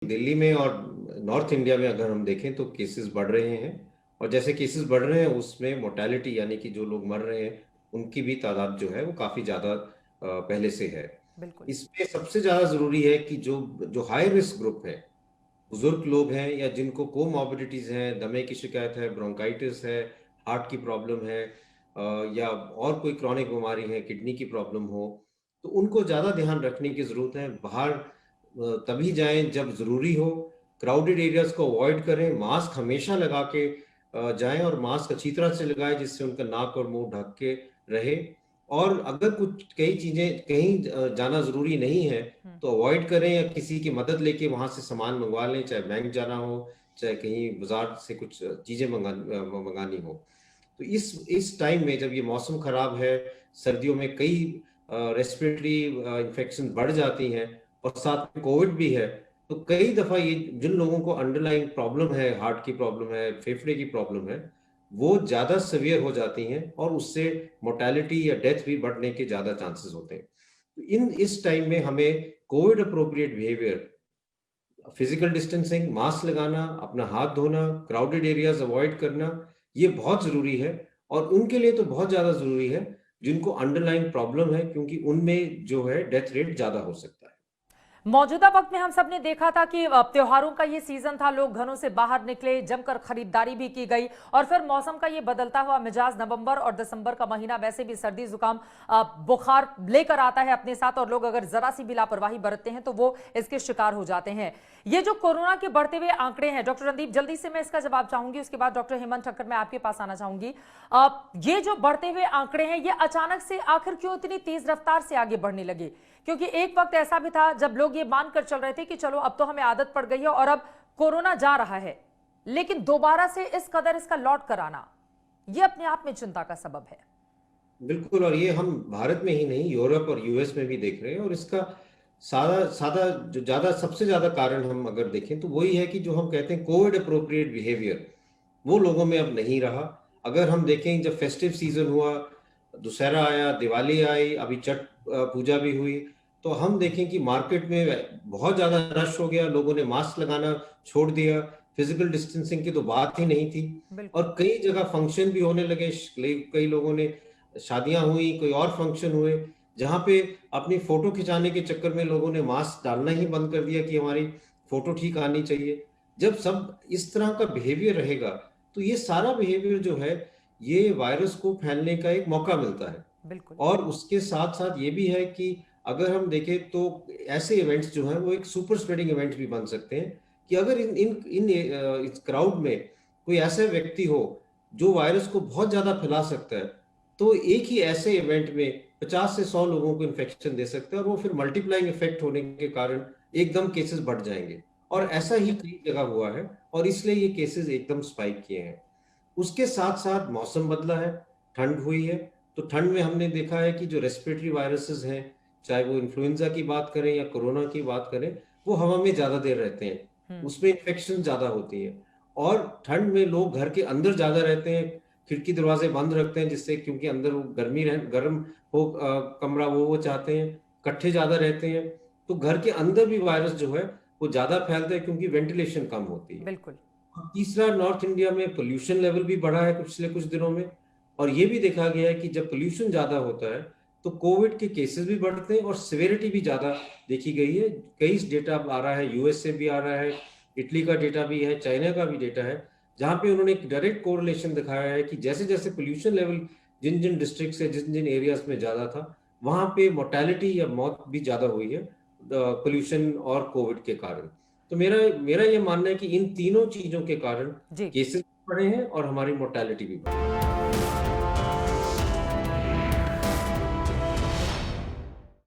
दिल्ली में और north India में अगर हम देखें तो केसेस बढ़ रहे हैं, और जैसे केसेस बढ़ रहे हैं उसमें मोर्टेलिटी यानी कि जो लोग मर रहे हैं उनकी भी तादाद जो है वो काफी ज्यादा पहले से है। बिल्कुल। इसमें सबसे ज्यादा जरूरी है कि जो जो हाई रिस्क ग्रुप है, बुजुर्ग लोग हैं या जिनको कोमॉर्बिडिटीज हैं, दमे की शिकायत है, ब्रोंकाइटिस है, हार्ट की प्रॉब्लम है, या और कोई क्रॉनिक बीमारी है, किडनी की प्रॉब्लम हो, तो उनको ज्यादा ध्यान रखने की जरूरत है। बाहर तभी जाएं जब जरूरी हो, क्राउडेड एरियाज को अवॉइड करें, मास्क हमेशा लगा के जाएं, और मास्क अच्छी तरह से लगाएं जिससे उनका नाक और मुंह ढक के रहे। और अगर कुछ कई चीजें कहीं जाना जरूरी नहीं है हम्म। तो अवॉइड करें, या किसी की मदद लेके वहां से सामान मंगवा लें, चाहे बैंक जाना हो, चाहे कहीं बाजार से कुछ चीजें मंगानी हो। तो इस टाइम में जब ये मौसम खराब है, सर्दियों में कई रेस्पिरेटरी इन्फेक्शन बढ़ जाती हैं, और साथ में कोविड भी है, तो कई दफा ये जिन लोगों को अंडरलाइंग प्रॉब्लम है, हार्ट की प्रॉब्लम है, फेफड़े की प्रॉब्लम है, वो ज्यादा सीवियर हो जाती हैं, और उससे मोर्टेलिटी या डेथ भी बढ़ने के ज्यादा चांसेस होते हैं। तो इस टाइम में हमें Covid appropriate behaviour, physical distancing, mask लगाना, अपना हाथ धोना, क्राउडेड एरियाज अवॉइड करना, ये बहुत जरूरी है। और उनके लिए तो बहुत ज्यादा जरूरी है जिनको अंडरलाइन प्रॉब्लम है, क्योंकि उनमें जो है डेथ रेट ज्यादा हो सकता है। मौजूदा वक्त में हम सब ने देखा था कि त्योहारों का ये सीजन था, लोग घरों से बाहर निकले, जमकर खरीदारी भी की गई, और फिर मौसम का ये बदलता हुआ मिजाज, नवंबर और दिसंबर का महीना वैसे भी सर्दी जुकाम बुखार लेकर आता है अपने साथ, और लोग अगर जरा सी भी लापरवाही बरतते हैं तो वो इसके शिकार हो जाते हैं। ये जो कोरोना के बढ़ते हुए आंकड़े हैं, डॉक्टर रणदीप जल्दी से मैं इसका जवाब चाहूंगी, उसके बाद डॉक्टर हेमंत ठक्कर मैं आपके पास आना चाहूंगी। ये जो बढ़ते हुए आंकड़े हैं, ये अचानक से आखिर क्यों इतनी तेज रफ्तार से आगे बढ़ने लगे? क्योंकि एक वक्त ऐसा भी था जब लोग ये मानकर चल रहे थे कि चलो अब तो हमें आदत पड़ गई है और अब कोरोना जा रहा है, लेकिन दोबारा से इस कदर इसका लौट कर आना, यह अपने आप में चिंता का सबब है। बिल्कुल, और ये हम भारत में ही नहीं, यूरोप और यूएस में भी देख रहे हैं। और इसका सादा सादा जो ज्यादा सबसे ज्यादा कारण हम अगर देखें तो वही है कि जो हम कहते हैं कोविड अप्रोप्रिएट बिहेवियर, वो लोगों में अब नहीं रहा। अगर हम देखें जब फेस्टिव सीजन हुआ, दुशहरा आया, दिवाली आई, अभी छठ पूजा भी हुई, तो हम देखें कि मार्केट में बहुत ज्यादा रश हो गया, लोगों ने मास्क लगाना छोड़ दिया, फिजिकल डिस्टेंसिंग की तो बात ही नहीं थी। बिल्कुल। और कई जगह फंक्शन भी होने लगे, कई लोगों ने, शादियां हुई, कोई और फंक्शन हुए, जहां पे अपनी फोटो खिंचाने के चक्कर में लोगों ने मास्क डालना ही बंद कर दिया कि हमारी फोटो ठीक आनी चाहिए। जब सब इस तरह का बिहेवियर रहेगा तो ये सारा बिहेवियर जो है, ये वायरस को फैलने का एक मौका मिलता है। बिल्कुल। और उसके साथ साथ ये भी है कि अगर हम देखें तो ऐसे इवेंट्स जो हैं वो एक सुपर स्प्रेडिंग इवेंट्स भी बन सकते हैं, कि अगर इन इन इन इस क्राउड में कोई ऐसा व्यक्ति हो जो वायरस को बहुत ज्यादा फैला सकता है, तो एक ही ऐसे इवेंट में 50 से 100 लोगों को इन्फेक्शन दे सकता है, और वो फिर मल्टीप्लाइंग इफेक्ट होने के कारण एकदम केसेस बढ़ जाएंगे। और बिल्कुल। ऐसा ही कई जगह हुआ है, और इसलिए ये केसेस एकदम स्पाइक किए हैं। उसके साथ साथ मौसम बदला है, ठंड हुई है, तो ठंड में हमने देखा है कि जो रेस्पिरेटरी वायरसेस हैं, चाहे वो इन्फ्लुएंजा की बात करें या कोरोना की बात करें, वो हवा में ज्यादा देर रहते हैं, हम्म। उसमें इन्फेक्शन ज्यादा होती है। और ठंड में लोग घर के अंदर ज्यादा रहते हैं, खिड़की दरवाजे बंद रखते हैं, जिससे क्योंकि अंदर वो गर्म हो, कमरा वो चाहते हैं, कट्ठे ज्यादा रहते हैं, तो घर के अंदर भी वायरस जो है वो ज्यादा फैलता है क्योंकि वेंटिलेशन कम होती है। बिल्कुल। तीसरा, नॉर्थ इंडिया में पोल्यूशन लेवल भी बढ़ा है पिछले कुछ दिनों में, और ये भी देखा गया है कि जब पोल्यूशन ज्यादा होता है तो कोविड के केसेस भी बढ़ते हैं और सिवियरिटी भी ज्यादा देखी गई है। कई डेटा आ रहा है, यूएस से भी आ रहा है, इटली का डेटा भी है, चाइना का भी डेटा है, जहां पे उन्होंने एक डायरेक्ट कोरिलेशन दिखाया है कि जैसे जैसे पोल्यूशन लेवल जिन जिन डिस्ट्रिक्ट से, जिन जिन एरियाज में ज्यादा था, वहां पे मोर्टेलिटी या मौत भी ज्यादा हुई है पोल्यूशन और कोविड के कारण। तो मेरा मेरा ये मानना है कि इन तीनों चीजों के कारण जी। केसेस बढ़े हैं और हमारी मोर्टेलिटी भी बढ़ी है।